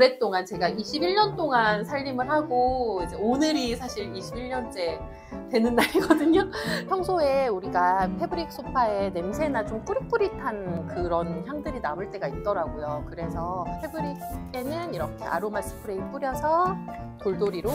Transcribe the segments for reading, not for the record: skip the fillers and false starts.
오랫동안 제가 21년 동안 살림을 하고 이제 오늘이 사실 21년째 되는 날이거든요. 평소에 우리가 패브릭 소파에 냄새나 좀 꾸릿꾸릿한 그런 향들이 남을 때가 있더라고요. 그래서 패브릭에는 이렇게 아로마 스프레이 뿌려서 돌돌이로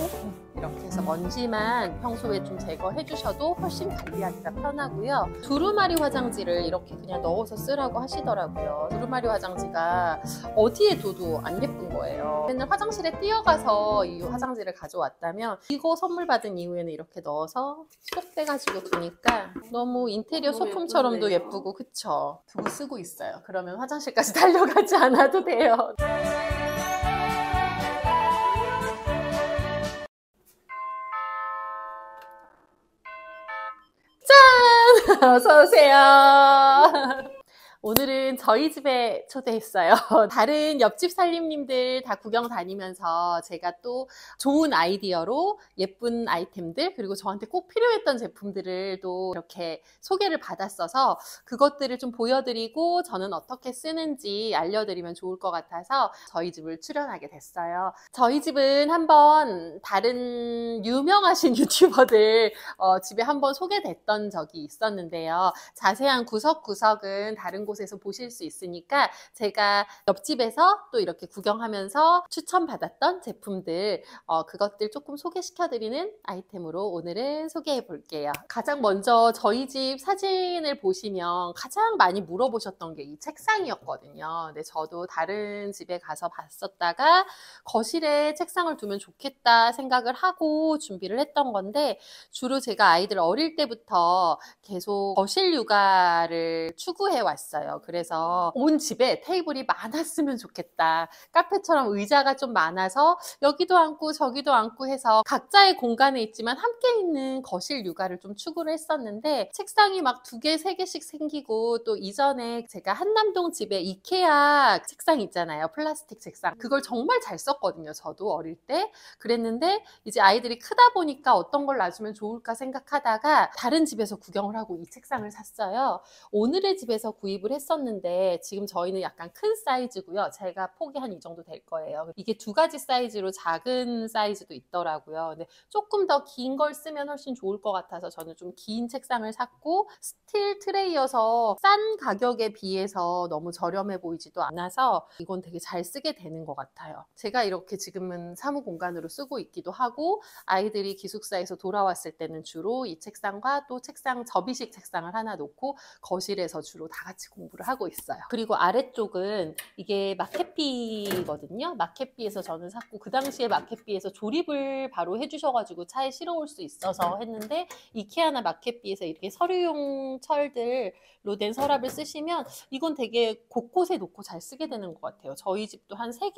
이렇게 해서 먼지만 평소에 좀 제거해 주셔도 훨씬 관리하기가 편하고요. 두루마리 화장지를 이렇게 그냥 넣어서 쓰라고 하시더라고요. 두루마리 화장지가 어디에 둬도 안 예쁜 거예요. 맨날 화장실에 뛰어가서 이 화장지를 가져왔다면 이거 선물 받은 이후에는 이렇게 넣어서 쏙 빼가지고 두니까 너무 인테리어 소품처럼도 예쁘고 그쵸? 두고 쓰고 있어요. 그러면 화장실까지 달려가지 않아도 돼요. 어서오세요. 오늘은 저희 집에 초대했어요. 다른 옆집 살림님들 다 구경 다니면서 제가 또 좋은 아이디어로 예쁜 아이템들 그리고 저한테 꼭 필요했던 제품들을 또 이렇게 소개를 받았어서 그것들을 좀 보여드리고 저는 어떻게 쓰는지 알려드리면 좋을 것 같아서 저희 집을 출연하게 됐어요. 저희 집은 한번 다른 유명하신 유튜버들 집에 한번 소개됐던 적이 있었는데요. 자세한 구석구석은 다른 곳에서 보실 수 있으니까 제가 옆집에서 또 이렇게 구경하면서 추천받았던 제품들 그것들 조금 소개시켜드리는 아이템으로 오늘은 소개해 볼게요. 가장 먼저 저희 집 사진을 보시면 가장 많이 물어보셨던 게 이 책상이었거든요. 근데 저도 다른 집에 가서 봤었다가 거실에 책상을 두면 좋겠다 생각을 하고 준비를 했던 건데 주로 제가 아이들 어릴 때부터 계속 거실 육아를 추구해 왔어요. 그래서 온 집에 테이블이 많았으면 좋겠다. 카페처럼 의자가 좀 많아서 여기도 앉고 저기도 앉고 해서 각자의 공간에 있지만 함께 있는 거실 육아를 좀 추구를 했었는데 책상이 막 2개, 3개씩 생기고 또 이전에 제가 한남동 집에 이케아 책상 있잖아요. 플라스틱 책상. 그걸 정말 잘 썼거든요. 저도 어릴 때. 그랬는데 이제 아이들이 크다 보니까 어떤 걸 놔주면 좋을까 생각하다가 다른 집에서 구경을 하고 이 책상을 샀어요. 오늘의 집에서 구입을 했었는데 지금 저희는 약간 큰 사이즈고요. 제가 폭이 한 이 정도 될 거예요. 이게 2가지 사이즈로 작은 사이즈도 있더라고요. 근데 조금 더 긴 걸 쓰면 훨씬 좋을 것 같아서 저는 좀 긴 책상을 샀고 스틸 트레이여서 싼 가격에 비해서 너무 저렴해 보이지도 않아서 이건 되게 잘 쓰게 되는 것 같아요. 제가 이렇게 지금은 사무 공간으로 쓰고 있기도 하고 아이들이 기숙사에서 돌아왔을 때는 주로 이 책상과 또 책상 접이식 책상을 하나 놓고 거실에서 주로 다 같이 공부를 하고 있어요. 그리고 아래쪽은 이게 마켓비거든요. 마켓비에서 저는 샀고 그 당시에 마켓비에서 조립을 바로 해주셔가지고 차에 실어올 수 있어서 했는데 이케아나 마켓비에서 이렇게 서류용 철들로 된 서랍을 쓰시면 이건 되게 곳곳에 놓고 잘 쓰게 되는 것 같아요. 저희 집도 한 3개?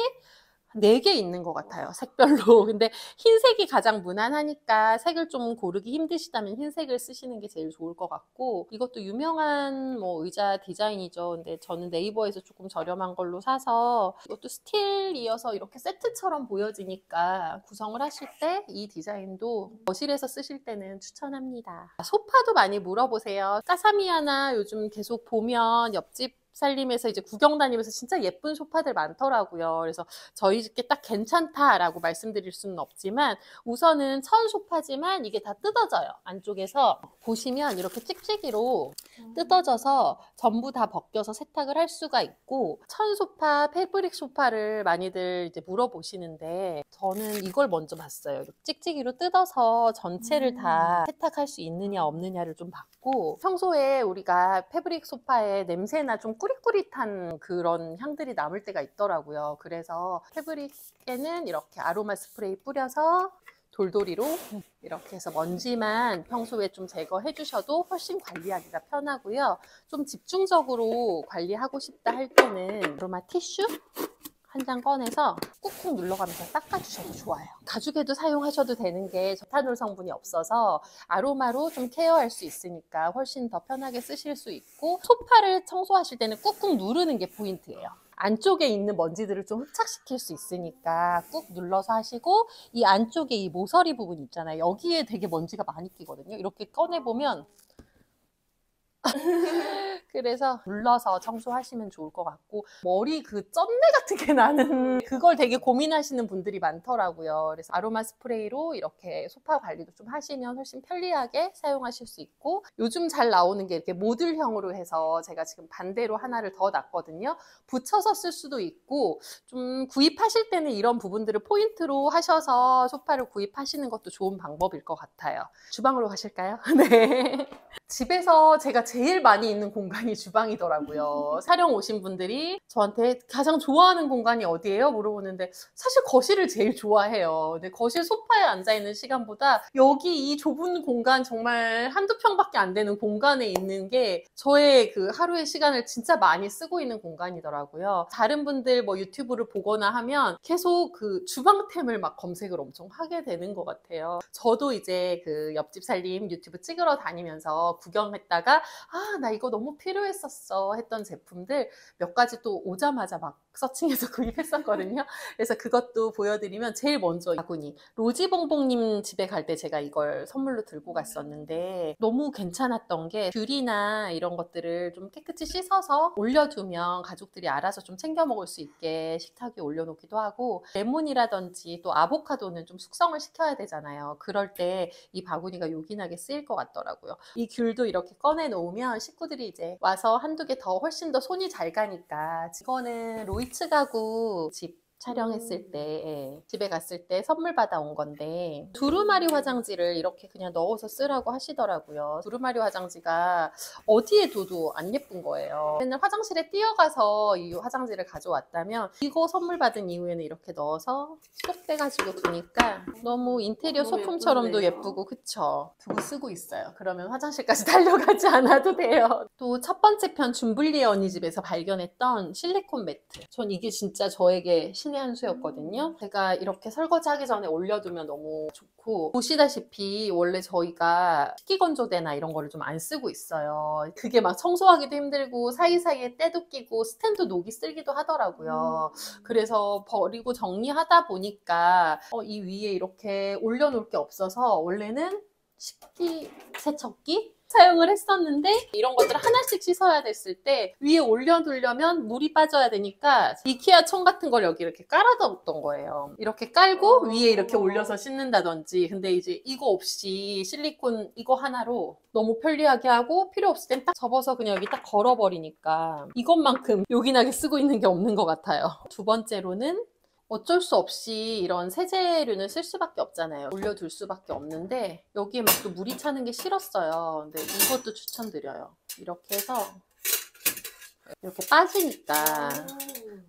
4개 있는 것 같아요. 색별로. 근데 흰색이 가장 무난하니까 색을 좀 고르기 힘드시다면 흰색을 쓰시는 게 제일 좋을 것 같고 이것도 유명한 뭐 의자 디자인이죠. 근데 저는 네이버에서 조금 저렴한 걸로 사서 이것도 스틸이어서 이렇게 세트처럼 보여지니까 구성을 하실 때 이 디자인도 거실에서 쓰실 때는 추천합니다. 소파도 많이 물어보세요. 까사미야나 요즘 계속 보면 옆집 살림에서 이제 구경 다니면서 진짜 예쁜 소파들 많더라고요. 그래서 저희 집게 딱 괜찮다라고 말씀드릴 수는 없지만 우선은 천 소파지만 이게 다 뜯어져요. 안쪽에서 보시면 이렇게 찍찍이로 뜯어져서 전부 다 벗겨서 세탁을 할 수가 있고 천 소파, 패브릭 소파를 많이들 이제 물어보시는데 저는 이걸 먼저 봤어요. 찍찍이로 뜯어서 전체를 다 세탁할 수 있느냐 없느냐를 좀 봤고 평소에 우리가 패브릭 소파에 냄새나 좀 꾸릿꾸릿한 그런 향들이 남을 때가 있더라고요. 그래서 패브릭에는 이렇게 아로마 스프레이 뿌려서 돌돌이로 이렇게 해서 먼지만 평소에 좀 제거해 주셔도 훨씬 관리하기가 편하고요. 좀 집중적으로 관리하고 싶다 할 때는 아로마 티슈 한 장 꺼내서 꾹꾹 눌러가면서 닦아주셔도 좋아요. 가죽에도 사용하셔도 되는 게 저탄올 성분이 없어서 아로마로 좀 케어할 수 있으니까 훨씬 더 편하게 쓰실 수 있고 소파를 청소하실 때는 꾹꾹 누르는 게 포인트예요. 안쪽에 있는 먼지들을 좀 흡착시킬 수 있으니까 꾹 눌러서 하시고 이 안쪽에 이 모서리 부분 있잖아요. 여기에 되게 먼지가 많이 끼거든요. 이렇게 꺼내보면 그래서 눌러서 청소하시면 좋을 것 같고, 머리 그 쩐내 같은 게 나는 그걸 되게 고민하시는 분들이 많더라고요. 그래서 아로마 스프레이로 이렇게 소파 관리도 좀 하시면 훨씬 편리하게 사용하실 수 있고, 요즘 잘 나오는 게 이렇게 모듈형으로 해서 제가 지금 반대로 하나를 더 놨거든요. 붙여서 쓸 수도 있고, 좀 구입하실 때는 이런 부분들을 포인트로 하셔서 소파를 구입하시는 것도 좋은 방법일 것 같아요. 주방으로 가실까요? 네. 집에서 제가 제일 많이 있는 공간이 주방이더라고요. 촬영 오신 분들이 저한테 가장 좋아하는 공간이 어디예요? 물어보는데 사실 거실을 제일 좋아해요. 근데 거실 소파에 앉아있는 시간보다 여기 이 좁은 공간, 정말 한두 평밖에 안 되는 공간에 있는 게 저의 그 하루의 시간을 진짜 많이 쓰고 있는 공간이더라고요. 다른 분들 뭐 유튜브를 보거나 하면 계속 그 주방템을 막 검색을 엄청 하게 되는 것 같아요. 저도 이제 그 옆집 살림 유튜브 찍으러 다니면서 구경했다가 아, 나 이거 너무 필요했었어 했던 제품들 몇 가지 또 오자마자 막 서칭해서 구입했었거든요. 그래서 그것도 보여드리면, 제일 먼저 바구니. 로지봉봉님 집에 갈 때 제가 이걸 선물로 들고 갔었는데 너무 괜찮았던 게, 귤이나 이런 것들을 좀 깨끗이 씻어서 올려두면 가족들이 알아서 좀 챙겨 먹을 수 있게 식탁 위에 올려놓기도 하고, 레몬이라든지 또 아보카도는 좀 숙성을 시켜야 되잖아요. 그럴 때 이 바구니가 요긴하게 쓰일 것 같더라고요. 이 귤도 이렇게 꺼내 놓으면 식구들이 이제 와서 한두 개 더 훨씬 더 손이 잘 가니까. 이거는 로이츠 가구 집 촬영했을 때, 집에 갔을 때 선물 받아온 건데, 두루마리 화장지를 이렇게 그냥 넣어서 쓰라고 하시더라고요. 두루마리 화장지가 어디에 둬도 안 예쁜 거예요. 맨날 화장실에 뛰어가서 이 화장지를 가져왔다면, 이거 선물 받은 이후에는 이렇게 넣어서 쏙 빼가지고 두니까 너무 인테리어 소품처럼도 예쁘고, 그쵸? 두고 쓰고 있어요. 그러면 화장실까지 달려가지 않아도 돼요. 또 첫 번째 편 준블리의 언니 집에서 발견했던 실리콘 매트. 전 이게 진짜 저에게 신의 한 수였거든요. 제가 이렇게 설거지하기 전에 올려두면 너무 좋고, 보시다시피 원래 저희가 식기건조대나 이런 거를 좀 안 쓰고 있어요. 그게 막 청소하기도 힘들고 사이사이에 때도 끼고 스탠드 녹이 쓸기도 하더라고요. 그래서 버리고 정리하다 보니까 이 위에 이렇게 올려놓을 게 없어서 원래는 식기 세척기 사용을 했었는데, 이런 것들을 하나씩 씻어야 됐을 때 위에 올려두려면 물이 빠져야 되니까 이케아 총 같은 걸 여기 이렇게 깔아뒀던 거예요. 이렇게 깔고 위에 이렇게 올려서 씻는다든지. 근데 이제 이거 없이 실리콘 이거 하나로 너무 편리하게 하고, 필요 없을 땐 딱 접어서 그냥 여기 딱 걸어버리니까 이것만큼 요긴하게 쓰고 있는 게 없는 것 같아요. 두 번째로는 어쩔 수 없이 이런 세제류는 쓸 수밖에 없잖아요. 올려둘 수밖에 없는데 여기에 막 또 물이 차는 게 싫었어요. 근데 이것도 추천드려요. 이렇게 해서 이렇게 빠지니까.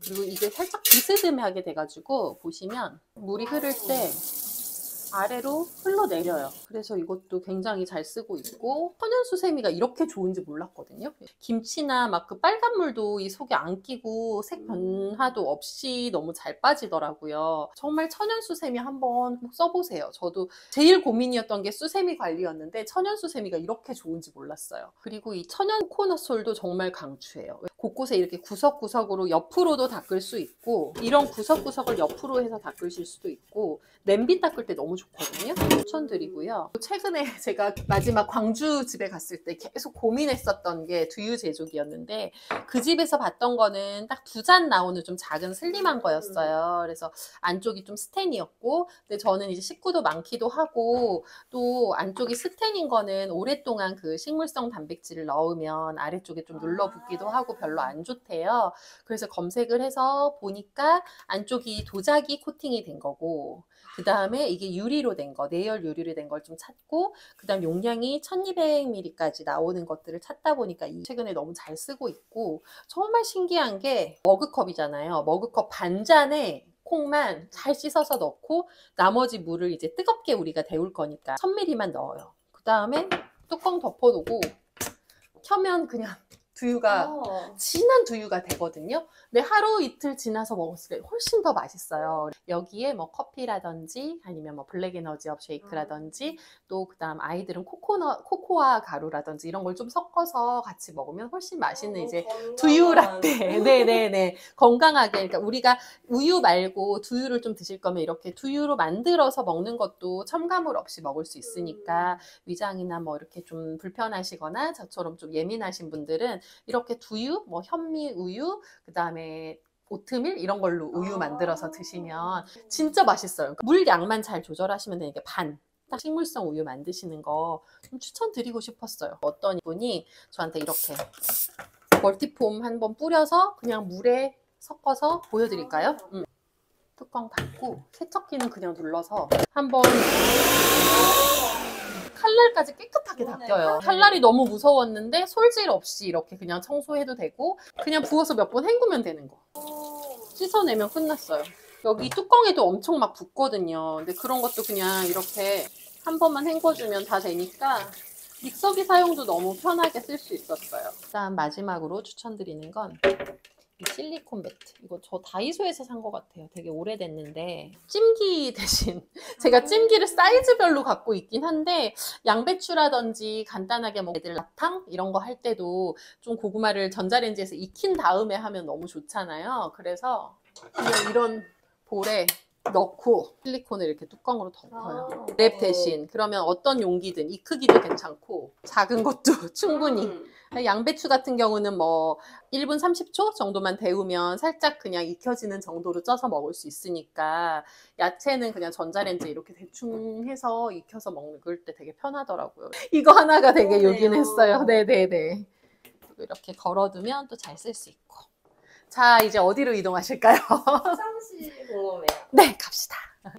그리고 이게 살짝 비스듬하게 돼가지고 보시면 물이 흐를 때 아래로 흘러내려요. 그래서 이것도 굉장히 잘 쓰고 있고, 천연수세미가 이렇게 좋은지 몰랐거든요. 김치나 막 그 빨간 물도 이 속에 안 끼고 색 변화도 없이 너무 잘 빠지더라고요. 정말 천연수세미 한번 꼭 써보세요. 저도 제일 고민이었던 게 수세미 관리였는데 천연수세미가 이렇게 좋은지 몰랐어요. 그리고 이 천연 코코넛솔도 정말 강추해요. 곳곳에 이렇게 구석구석으로 옆으로도 닦을 수 있고, 이런 구석구석을 옆으로 해서 닦으실 수도 있고, 냄비 닦을 때 너무 좋거든요. 추천드리고요. 최근에 제가 마지막 광주 집에 갔을 때 계속 고민했었던 게 두유 제조기였는데, 그 집에서 봤던 거는 딱 2잔 나오는 좀 작은 슬림한 거였어요. 그래서 안쪽이 좀 스텐이었고, 근데 저는 이제 식구도 많기도 하고, 또 안쪽이 스텐인 거는 오랫동안 그 식물성 단백질을 넣으면 아래쪽에 좀 눌러붙기도 하고 별로 안 좋대요. 그래서 검색을 해서 보니까 안쪽이 도자기 코팅이 된 거고, 그 다음에 이게 유리로 된 거, 내열 유리로 된 걸 좀 찾고, 그 다음 용량이 1200ml까지 나오는 것들을 찾다 보니까 최근에 너무 잘 쓰고 있고, 정말 신기한 게 머그컵이잖아요. 머그컵 반잔에 콩만 잘 씻어서 넣고, 나머지 물을 이제 뜨겁게 우리가 데울 거니까 1000ml만 넣어요. 그 다음에 뚜껑 덮어두고 켜면 그냥 두유가 진한 두유가 되거든요. 근데 하루 이틀 지나서 먹었을 때 훨씬 더 맛있어요. 여기에 뭐 커피라든지 아니면 뭐 블랙 에너지업 쉐이크라든지 또 그다음 아이들은 코코아 가루라든지 이런 걸 좀 섞어서 같이 먹으면 훨씬 맛있는 이제 두유 라떼. 네네네. 건강하게. 그러니까 우리가 우유 말고 두유를 좀 드실 거면 이렇게 두유로 만들어서 먹는 것도 첨가물 없이 먹을 수 있으니까 위장이나 뭐 이렇게 좀 불편하시거나 저처럼 좀 예민하신 분들은 이렇게 두유, 뭐 현미 우유, 그 다음에 오트밀 이런 걸로 우유 만들어서 드시면 진짜 맛있어요. 물 양만 잘 조절하시면 되니까 반. 딱 식물성 우유 만드시는 거 좀 추천드리고 싶었어요. 어떤 분이 저한테 이렇게 멀티폼 한번 뿌려서 그냥 물에 섞어서 보여드릴까요? 뚜껑 닫고 세척기는 그냥 눌러서 한번 칼날까지 깨끗하게 닦여요. 칼날이 너무 무서웠는데 솔질 없이 이렇게 그냥 청소해도 되고 그냥 부어서 몇 번 헹구면 되는 거. 씻어내면 끝났어요. 여기 뚜껑에도 엄청 막 붙거든요. 근데 그런 것도 그냥 이렇게 한 번만 헹궈주면 다 되니까 믹서기 사용도 너무 편하게 쓸 수 있었어요. 일단 마지막으로 추천드리는 건 이 실리콘 매트. 이거 저 다이소에서 산 것 같아요. 되게 오래됐는데 찜기 대신 제가 찜기를 사이즈별로 갖고 있긴 한데 양배추라든지 간단하게 뭐 애들 라탕 이런 거 할 때도 좀 고구마를 전자레인지에서 익힌 다음에 하면 너무 좋잖아요. 그래서 그냥 이런 볼에 넣고 실리콘을 이렇게 뚜껑으로 덮어요. 랩 대신. 그러면 어떤 용기든 이 크기도 괜찮고 작은 것도 충분히. 양배추 같은 경우는 뭐 1분 30초 정도만 데우면 살짝 그냥 익혀지는 정도로 쪄서 먹을 수 있으니까 야채는 그냥 전자레인지에 이렇게 대충 해서 익혀서 먹을 때 되게 편하더라고요. 이거 하나가 되게 요긴했어요. 네네네. 이렇게 걸어두면 또 잘 쓸 수 있고. 자, 이제 어디로 이동하실까요? 화장실 궁금해요. 네, 갑시다.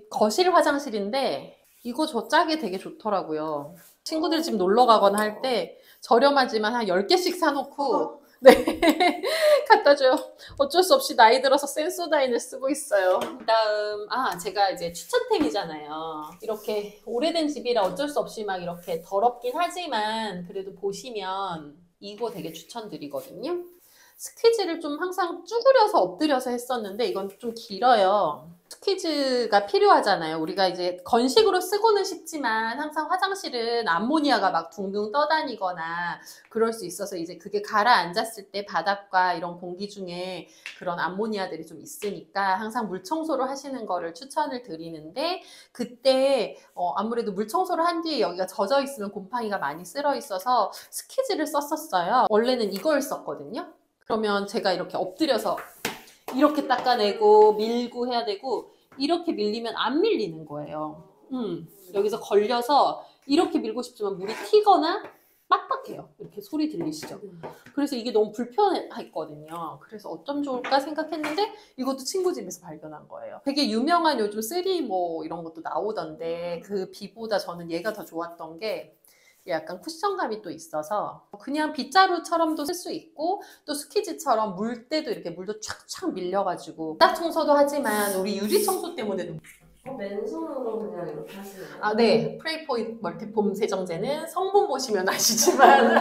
거실 화장실인데 이거 저 짝이 되게 좋더라고요. 친구들 집 놀러 가거나 할 때 저렴하지만 한 10개씩 사놓고 네 갖다 줘요. 어쩔 수 없이 나이 들어서 센소다인을 쓰고 있어요. 그다음 제가 이제 추천템이잖아요. 이렇게 오래된 집이라 어쩔 수 없이 막 이렇게 더럽긴 하지만 그래도 보시면 이거 되게 추천드리거든요. 스퀴즈를 좀 항상 쭈그려서 엎드려서 했었는데 이건 좀 길어요. 스퀴즈가 필요하잖아요. 우리가 이제 건식으로 쓰고는 싶지만 항상 화장실은 암모니아가 막 둥둥 떠다니거나 그럴 수 있어서 이제 그게 가라앉았을 때 바닥과 이런 공기 중에 그런 암모니아들이 좀 있으니까 항상 물 청소를 하시는 거를 추천을 드리는데 그때 아무래도 물 청소를 한 뒤에 여기가 젖어 있으면 곰팡이가 많이 쓸어 있어서 스퀴즈를 썼었어요. 원래는 이걸 썼거든요. 그러면 제가 이렇게 엎드려서 이렇게 닦아내고 밀고 해야 되고 이렇게 밀리면 안 밀리는 거예요. 여기서 걸려서 이렇게 밀고 싶지만 물이 튀거나 빡빡해요. 이렇게 소리 들리시죠? 그래서 이게 너무 불편했거든요. 그래서 어쩜 좋을까 생각했는데 이것도 친구 집에서 발견한 거예요. 되게 유명한 요즘 3뭐 이런 것도 나오던데 그 B보다 저는 얘가 더 좋았던 게 약간 쿠션감이 또 있어서 그냥 빗자루처럼도 쓸 수 있고 또 스퀴즈처럼 물 때도 이렇게 물도 촥촥 밀려가지고 딱 청소도 하지만 우리 유리 청소 때문에도 맨손으로 그냥 이렇게 하시나요? 네. 프레이포이 멀티폼 세정제는 성분 보시면 아시지만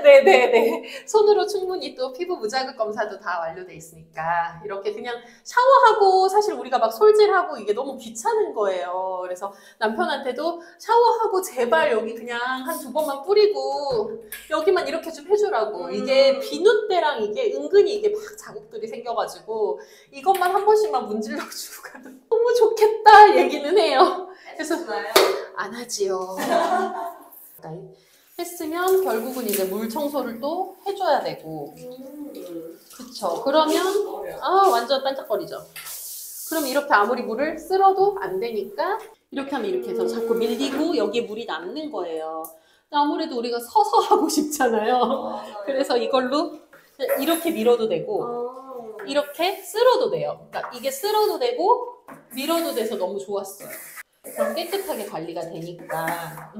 네네네. 손으로 충분히 또 피부 무자극 검사도 다 완료돼 있으니까 이렇게 그냥 샤워하고 사실 우리가 막 솔질하고 이게 너무 귀찮은 거예요. 그래서 남편한테도 샤워하고 제발 여기 그냥 한 2번만 뿌리고 여기만 이렇게 좀 해주라고. 이게 비누 때랑 이게 은근히 이게 막 자국들이 생겨가지고 이것만 한 번씩만 문질러주고 가도 너무 좋겠다 얘기는 해요. 그래서 안 하지요. 했으면 결국은 이제 물 청소를 또 해줘야 되고 그쵸. 그러면 완전 반짝거리죠. 그럼 이렇게 아무리 물을 쓸어도 안 되니까 이렇게 하면 이렇게 해서 자꾸 밀리고 여기에 물이 남는 거예요. 아무래도 우리가 서서 하고 싶잖아요. 그래서 이걸로 이렇게 밀어도 되고 이렇게 쓸어도 돼요. 그러니까 이게 쓸어도 되고 밀어도 돼서 너무 좋았어요. 그럼 깨끗하게 관리가 되니까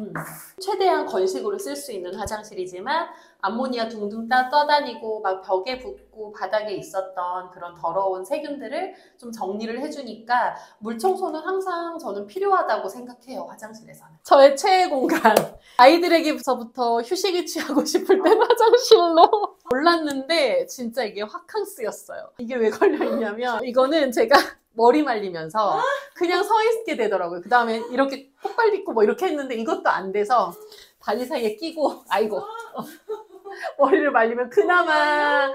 최대한 건식으로 쓸 수 있는 화장실이지만 암모니아 둥둥 떠다니고 막 벽에 붙고 바닥에 있었던 그런 더러운 세균들을 좀 정리를 해주니까 물 청소는 항상 저는 필요하다고 생각해요. 화장실에서는. 저의 최애 공간. 아이들에게서부터 휴식을 취하고 싶을 땐 화장실로 몰랐는데 진짜 이게 화캉스였어요. 이게 왜 걸려있냐면 이거는 제가 머리 말리면서 그냥 서 있게 되더라고요. 그 다음에 이렇게 콧발 딛고 뭐 이렇게 했는데 이것도 안 돼서 다리 사이에 끼고 아이고 머리를 말리면 그나마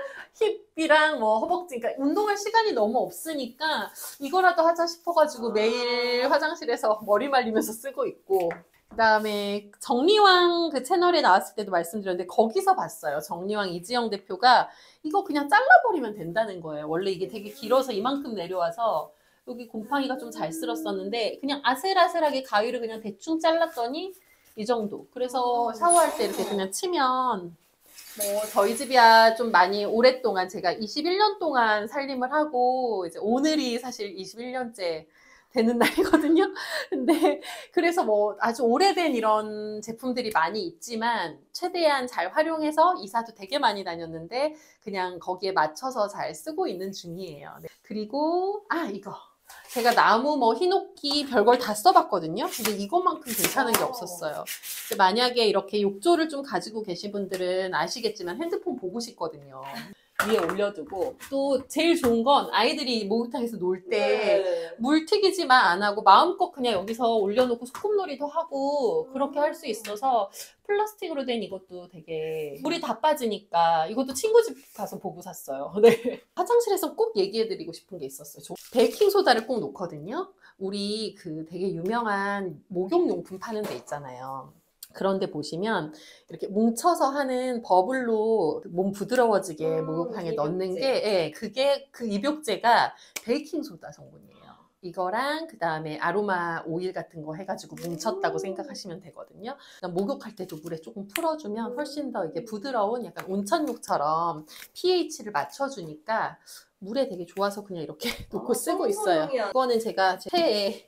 힙이랑 뭐 허벅지, 그러니까 운동할 시간이 너무 없으니까 이거라도 하자 싶어가지고 매일 화장실에서 머리 말리면서 쓰고 있고, 그 다음에 정리왕 그 채널에 나왔을 때도 말씀드렸는데 거기서 봤어요. 정리왕 이지영 대표가 이거 그냥 잘라버리면 된다는 거예요. 원래 이게 되게 길어서 이만큼 내려와서 여기 곰팡이가 좀 잘 쓸었었는데 그냥 아슬아슬하게 가위를 그냥 대충 잘랐더니 이 정도. 그래서 샤워할 때 이렇게 그냥 치면 뭐 저희 집이야 좀 많이 오랫동안 제가 21년 동안 살림을 하고 이제 오늘이 사실 21년째 되는 날이거든요. 근데 그래서 뭐 아주 오래된 이런 제품들이 많이 있지만 최대한 잘 활용해서 이사도 되게 많이 다녔는데 그냥 거기에 맞춰서 잘 쓰고 있는 중이에요. 네. 그리고 이거 제가 나무 뭐 히노키 별걸 다 써봤거든요. 근데 이것만큼 괜찮은 게 없었어요. 만약에 이렇게 욕조를 좀 가지고 계신 분들은 아시겠지만 핸드폰 보고 싶거든요. 위에 올려두고, 또 제일 좋은 건 아이들이 목욕탕에서 놀 때 물 튀기지만 안 하고 마음껏 그냥 여기서 올려놓고 소꿉놀이도 하고 그렇게 할 수 있어서 플라스틱으로 된 이것도 되게 물이 다 빠지니까 이것도 친구 집 가서 보고 샀어요. 네. 화장실에서 꼭 얘기해드리고 싶은 게 있었어요. 저 베이킹소다를 꼭 놓거든요. 우리 그 되게 유명한 목욕용품 파는 데 있잖아요. 그런데 보시면 이렇게 뭉쳐서 하는 버블로 몸 부드러워지게 목욕탕에 넣는 게, 그게 그 입욕제가 베이킹소다 성분이에요. 이거랑 그 다음에 아로마 오일 같은 거 해가지고 뭉쳤다고 생각하시면 되거든요. 목욕할 때도 물에 조금 풀어주면 훨씬 더 이게 부드러운 약간 온천욕처럼 pH를 맞춰주니까 물에 되게 좋아서 그냥 이렇게 놓고 쓰고 있어요. 이거는 제가 제 새해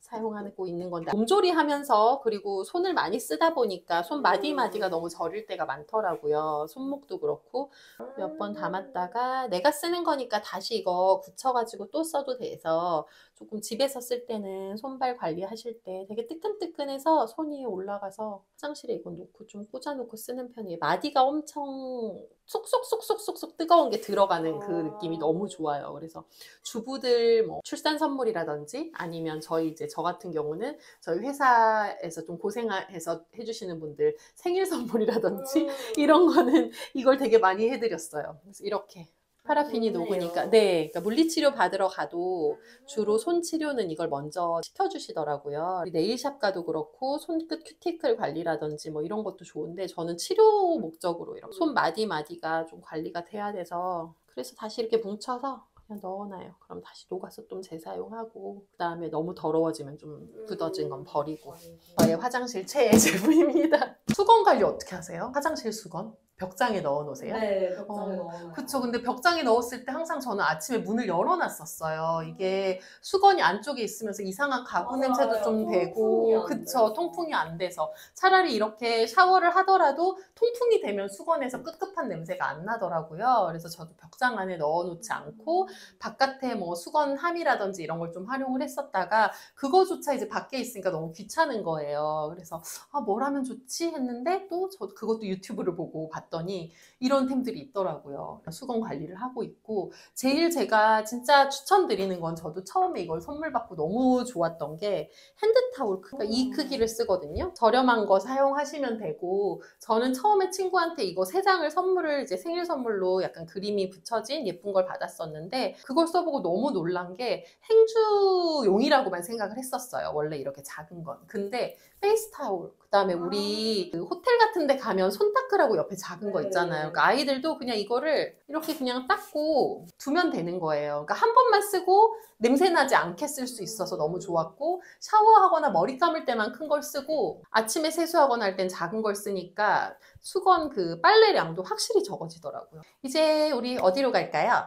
사용하고 있는 건데 몸조리 하면서 그리고 손을 많이 쓰다 보니까 손 마디마디가 너무 저릴 때가 많더라고요. 손목도 그렇고 몇 번 담았다가 내가 쓰는 거니까 다시 이거 굳혀가지고 또 써도 돼서 조금 집에서 쓸 때는 손발 관리하실 때 되게 뜨끈뜨끈해서 손 위에 올라가서 화장실에 이거 놓고 좀 꽂아놓고 쓰는 편이에요. 마디가 엄청 쏙쏙쏙쏙쏙쏙 뜨거운 게 들어가는 그 느낌이 너무 좋아요. 그래서 주부들 뭐 출산 선물이라든지 아니면 저 같은 경우는 저희 회사에서 좀 고생해서 해주시는 분들 생일 선물이라든지 이런 거는 이걸 되게 많이 해드렸어요. 그래서 이렇게 파라핀이 녹으니까, 네, 그러니까 물리치료 받으러 가도 주로 손 치료는 이걸 먼저 시켜주시더라고요. 네일샵 가도 그렇고 손끝 큐티클 관리라든지 뭐 이런 것도 좋은데 저는 치료 목적으로 이렇게 손 마디마디가 좀 관리가 돼야 돼서 그래서 다시 이렇게 뭉쳐서 그냥 넣어놔요. 그럼 다시 녹아서 좀 재사용하고 그 다음에 너무 더러워지면 좀 굳어진 건 버리고. 저의 화장실 최애 제품입니다. 수건 관리 어떻게 하세요? 화장실 수건? 벽장에 넣어 놓으세요? 네, 벽장에 넣어놔요. 그쵸. 근데 벽장에 넣었을 때 항상 저는 아침에 문을 열어놨었어요. 이게 수건이 안쪽에 있으면서 이상한 가구 냄새도 좀 되고, 그쵸. 통풍이 안 돼서. 차라리 이렇게 샤워를 하더라도 통풍이 되면 수건에서 꿉꿉한 냄새가 안 나더라고요. 그래서 저도 벽장 안에 넣어놓지 않고 바깥에 뭐 수건함이라든지 이런 걸 좀 활용을 했었다가 그거조차 이제 밖에 있으니까 너무 귀찮은 거예요. 그래서 뭘 하면 좋지 했는데 또 저 그것도 유튜브를 보고 봤더니 이런 템들이 있더라고요. 수건 관리를 하고 있고, 제일 제가 진짜 추천드리는 건 저도 처음에 이걸 선물 받고 너무 좋았던 게 핸드타올, 그러니까 이 크기를 쓰거든요. 저렴한 거 사용하시면 되고, 저는 처음에 친구한테 이거 3장을 선물을 이제 생일 선물로 약간 그림이 붙여진 예쁜 걸 받았었는데 그걸 써보고 너무 놀란 게 행주용이라고만 생각을 했었어요. 원래 이렇게 작은 건. 근데 페이스타올, 그 다음에 우리 그 호텔 같은 데 가면 손 닦으라고 옆에 작은 거 있잖아요. 그러니까 아이들도 그냥 이거를 이렇게 그냥 닦고 두면 되는 거예요. 그러니까 한 번만 쓰고 냄새나지 않게 쓸 수 있어서 너무 좋았고, 샤워하거나 머리 감을 때만 큰 걸 쓰고 아침에 세수하거나 할 땐 작은 걸 쓰니까 수건 그 빨래량도 확실히 적어지더라고요. 이제 우리 어디로 갈까요?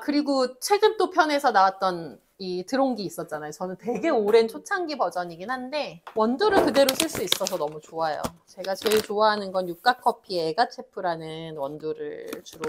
그리고 최근 또 편에서 나왔던 이 드론기 있었잖아요. 저는 되게 오랜 초창기 버전이긴 한데 원두를 그대로 쓸 수 있어서 너무 좋아요. 제가 제일 좋아하는 건 육각커피 에가체프라는 원두를 주로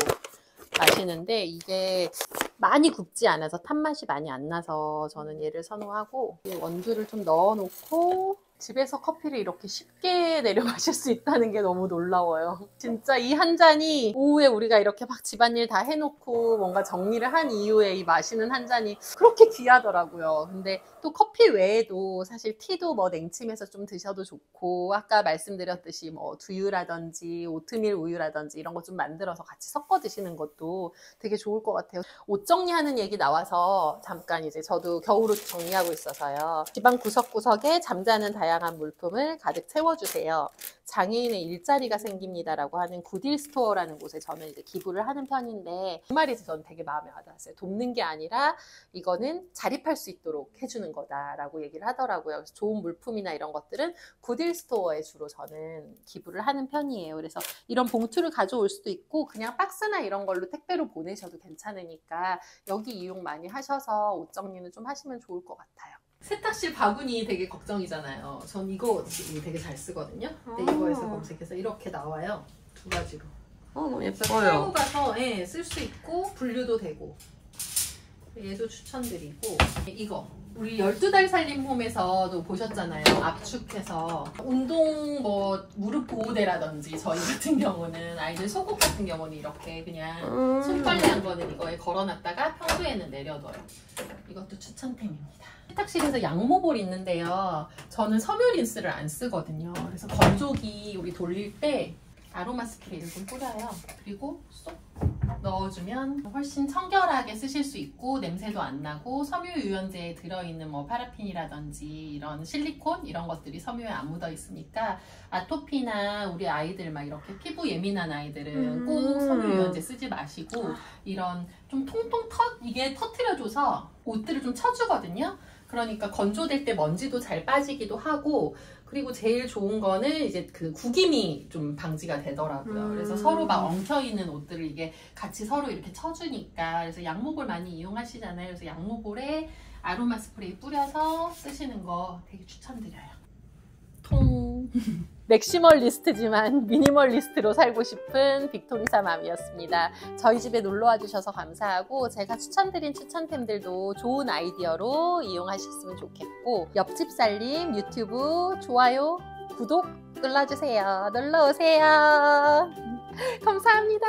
마시는데 이게 많이 굽지 않아서 탄맛이 많이 안 나서 저는 얘를 선호하고 이 원두를 좀 넣어놓고 집에서 커피를 이렇게 쉽게 내려 마실 수 있다는 게 너무 놀라워요. 진짜 이 한 잔이 오후에 우리가 이렇게 막 집안일 다 해놓고 뭔가 정리를 한 이후에 이 마시는 한 잔이 그렇게 귀하더라고요. 근데 또 커피 외에도 사실 티도 뭐 냉침해서 좀 드셔도 좋고 아까 말씀드렸듯이 뭐 두유라든지 오트밀 우유라든지 이런 거 좀 만들어서 같이 섞어 드시는 것도 되게 좋을 것 같아요. 옷 정리하는 얘기 나와서 잠깐 이제 저도 겨울옷 정리하고 있어서요. 집안 구석구석에 잠자는 다양한 물품을 가득 채워주세요. 장애인의 일자리가 생깁니다라고 하는 굿딜 스토어라는 곳에 저는 이제 기부를 하는 편인데 그 말이 저는 되게 마음에 와닿았어요. 돕는 게 아니라 이거는 자립할 수 있도록 해주는 거다라고 얘기를 하더라고요. 그래서 좋은 물품이나 이런 것들은 굿딜 스토어에 주로 저는 기부를 하는 편이에요. 그래서 이런 봉투를 가져올 수도 있고 그냥 박스나 이런 걸로 택배로 보내셔도 괜찮으니까 여기 이용 많이 하셔서 옷 정리는 좀 하시면 좋을 것 같아요. 세탁실 바구니 되게 걱정이잖아요. 전 이거 되게 잘 쓰거든요. 근데 이거에서 검색해서 이렇게 나와요. 두 가지로. 너무 끌고 예뻐요. 가서 쓸 수 있고 분류도 되고 얘도 추천드리고 이거 우리 12달 살림 홈에서도 보셨잖아요. 압축해서 운동 뭐 무릎 보호대라든지 저희 같은 경우는 아이들 속옷 같은 경우는 이렇게 그냥 손빨래한 거는 이거에 걸어놨다가 평소에는 내려둬요. 이것도 추천템입니다. 세탁실에서 양모볼 있는데요. 저는 섬유 린스를 안 쓰거든요. 그래서 건조기 우리 돌릴 때 아로마 스프레이를 좀 뿌려요. 그리고 쏙 넣어주면 훨씬 청결하게 쓰실 수 있고 냄새도 안 나고 섬유 유연제에 들어있는 뭐 파라핀이라든지 이런 실리콘 이런 것들이 섬유에 안 묻어 있으니까 아토피나 우리 아이들 막 이렇게 피부 예민한 아이들은 꼭 섬유 유연제 쓰지 마시고 이런 좀 통통 이게 터트려줘서 옷들을 좀 쳐주거든요. 그러니까 건조될 때 먼지도 잘 빠지기도 하고 그리고 제일 좋은 거는 이제 그 구김이 좀 방지가 되더라고요. 그래서 서로 막 엉켜있는 옷들을 이게 같이 서로 이렇게 쳐주니까 그래서 양모볼 많이 이용하시잖아요. 그래서 양모볼에 아로마 스프레이 뿌려서 쓰시는 거 되게 추천드려요. 통 맥시멀리스트지만 미니멀리스트로 살고 싶은 빅토리사 맘이었습니다. 저희 집에 놀러와 주셔서 감사하고 제가 추천드린 추천템들도 좋은 아이디어로 이용하셨으면 좋겠고 옆집 살림 유튜브 좋아요, 구독 눌러주세요. 놀러오세요. 감사합니다.